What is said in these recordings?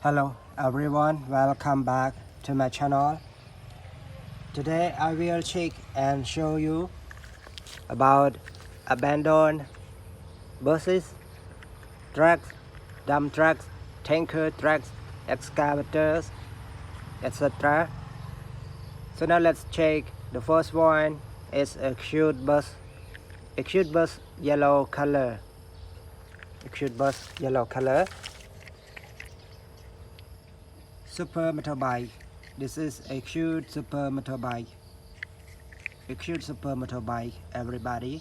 Hello everyone, welcome back to my channel. Today I will check and show you about abandoned buses, trucks, dump trucks, tanker trucks, excavators, etc. So now let's check. The first one is a cute bus yellow color. Super motorbike. This is a cute super motorbike. Everybody.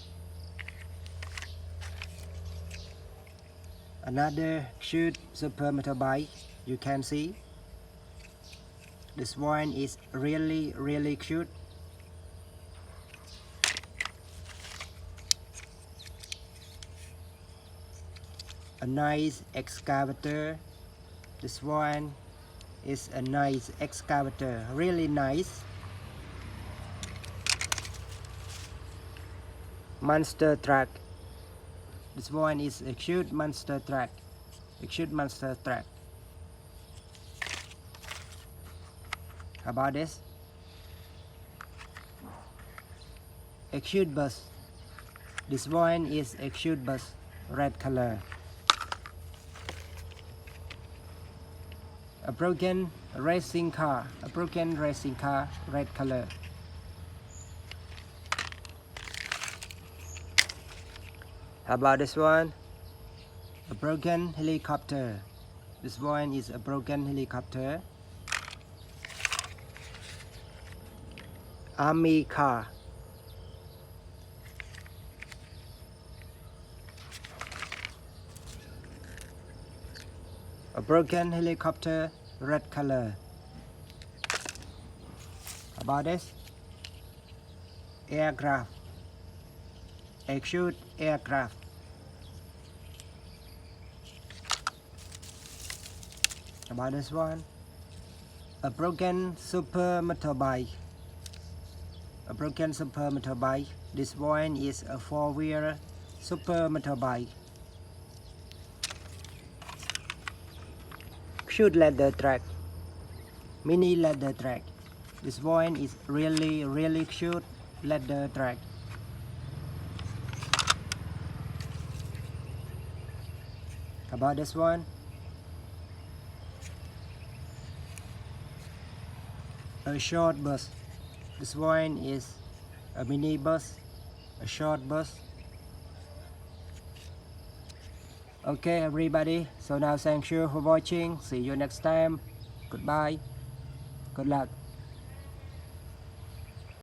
Another cute super motorbike. You can see. This one is really cute. A nice excavator. This one is a nice excavator, really nice. Monster truck. This one is a cute monster truck. How about this? A cute bus. This one is a cute bus, red color. A broken racing car, red color. How about this one? A broken helicopter. This one is a broken helicopter. Army car. A broken helicopter, red color. How about this? Aircraft. A cute aircraft. How about this one? A broken super motorbike. This one is a four-wheel super motorbike. Cute leather track, mini leather track. This one is really cute leather track. How about this one? A short bus. This one is a mini bus, a short bus. Okay everybody, so now thank you for watching. See you next time. Goodbye. Good luck.